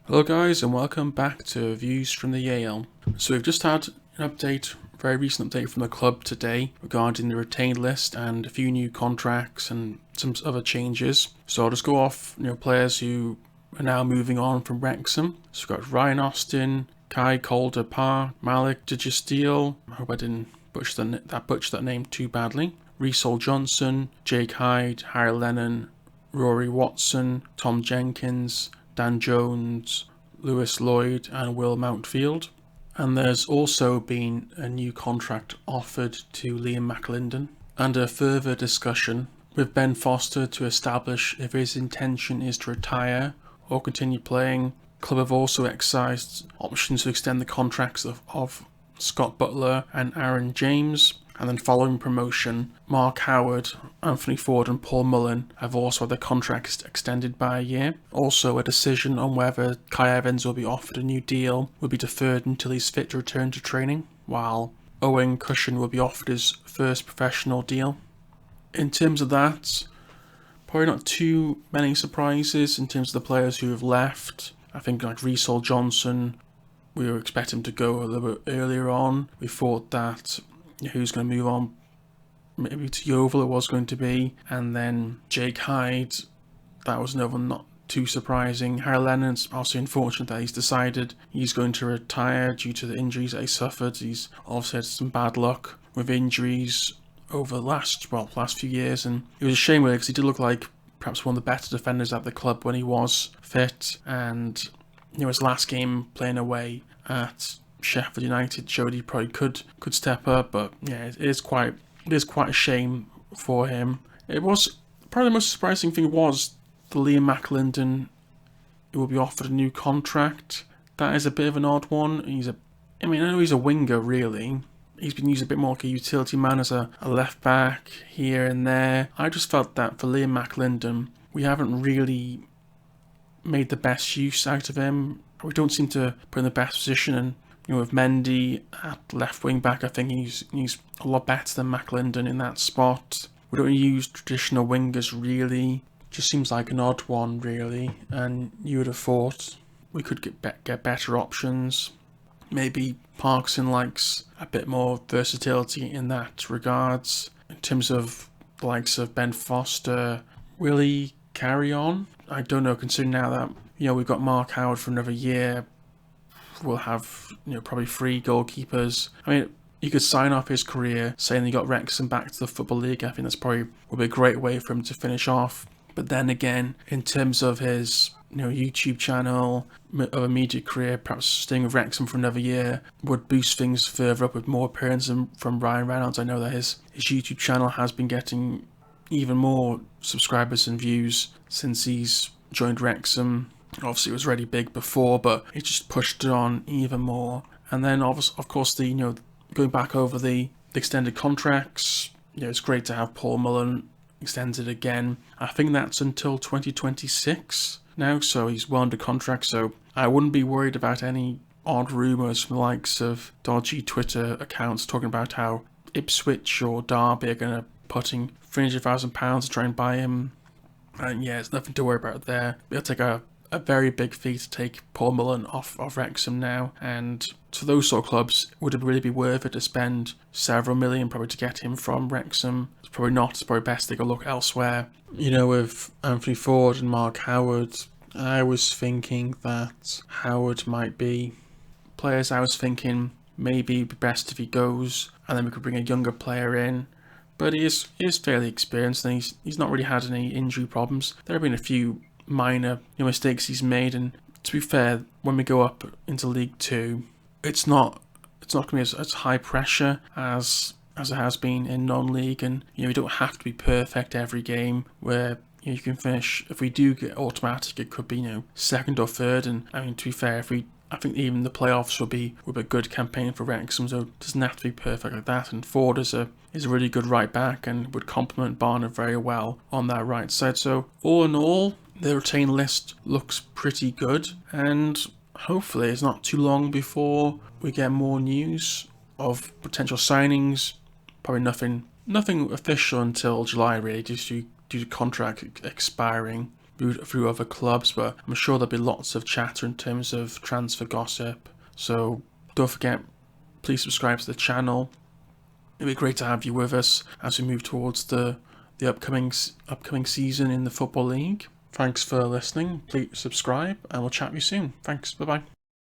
Hello guys and welcome back to Views from the Yale. So we've just had an update, a very recent update from the club today regarding the retained list and a few new contracts and some other changes. So I'll just go off players who are now moving on from Wrexham. So we've got Ryan Austin, Kai Calder-Parr, Malik Digisteel, I hope I didn't butcher that name too badly, Reynolds Johnson, Jake Hyde, Harry Lennon, Rory Watson, Tom Jenkins, Dan Jones, Lewis Lloyd and Will Mountfield. And there's also been a new contract offered to Liam McAlinden and a further discussion with Ben Foster to establish if his intention is to retire or continue playing. Club have also exercised options to extend the contracts of Scott Butler and Aaron James. And then following promotion, Mark Howard, Anthony Ford and Paul Mullin have also had their contracts extended by a year. Also, a decision on whether Kai Evans will be offered a new deal will be deferred until he's fit to return to training, while Owen Cushion will be offered his first professional deal. In terms of that, probably not too many surprises in terms of the players who have left. I think like Reynolds Johnson, we were expecting him to go a little bit earlier on. We thought that who's going to move on, maybe to Yeovil it was going to be, and then Jake Hyde, that was another one not too surprising. Harry Lennon's also unfortunate that he's decided he's going to retire due to the injuries that he suffered. He's also had some bad luck with injuries over the last few years, and it was a shame because he did look like perhaps one of the better defenders at the club when he was fit, and his last game playing away at Sheffield United showed he probably could step up, but yeah, it is quite a shame for him. It was probably the most surprising thing was the Liam McAlinden who will be offered a new contract. That is a bit of an odd one. I know he's a winger really. He's been used a bit more like a utility man as a left back here and there. I just felt that for Liam McAlinden, we haven't really made the best use out of him. We don't seem to put in the best position, and with Mendy at left wing back, I think he's a lot better than McAlinden in that spot. We don't use traditional wingers really. Just seems like an odd one really, and you would have thought we could get better options. Maybe Parkinson likes a bit more versatility in that regards. In terms of the likes of Ben Foster, will he carry on? I don't know, considering now that we've got Mark Howard for another year. We'll have probably 3 goalkeepers. I mean, you could sign off his career saying he got Wrexham back to the Football League. I think that's probably would be a great way for him to finish off. But then again, in terms of his YouTube channel, of a media career, perhaps staying with Wrexham for another year would boost things further up with more appearances from Ryan Reynolds. I know that his YouTube channel has been getting even more subscribers and views since he's joined Wrexham. Obviously, it was already big before, but it just pushed it on even more. And then, of course, the going back over the extended contracts. It's great to have Paul Mullin extended again. I think that's until 2026 now, so he's well under contract. So I wouldn't be worried about any odd rumours from the likes of dodgy Twitter accounts talking about how Ipswich or Derby are going to putting £300,000 to try and buy him. And yeah, there's nothing to worry about there. It'll take a very big fee to take Paul Mullin off Wrexham now, and to those sort of clubs, would it really be worth it to spend several million probably to get him from Wrexham? It's probably not. It's probably best they go look elsewhere. With Anthony Ford and Mark Howard, I was thinking that Howard might be players. I was thinking maybe it'd be best if he goes, and then we could bring a younger player in. But he is fairly experienced, and he's not really had any injury problems. There have been a few minor mistakes he's made, and to be fair, when we go up into League 2, it's not going to be as high pressure as it has been in non-league, and you don't have to be perfect every game where you can finish. If we do get automatic, it could be second or third, and I mean, to be fair, I think even the playoffs would be a good campaign for Wrexham, so it doesn't have to be perfect like that. And Ford is a really good right back and would complement Barner very well on that right side. So all in all, the retained list looks pretty good, and hopefully it's not too long before we get more news of potential signings. Probably nothing official until July really, just due to contract expiring. moved through other clubs, but I'm sure there'll be lots of chatter in terms of transfer gossip. So don't forget, please subscribe to the channel. It'd be great to have you with us as we move towards the upcoming season in the Football League. Thanks for listening. Please subscribe and we'll chat with you soon. Thanks. Bye-bye.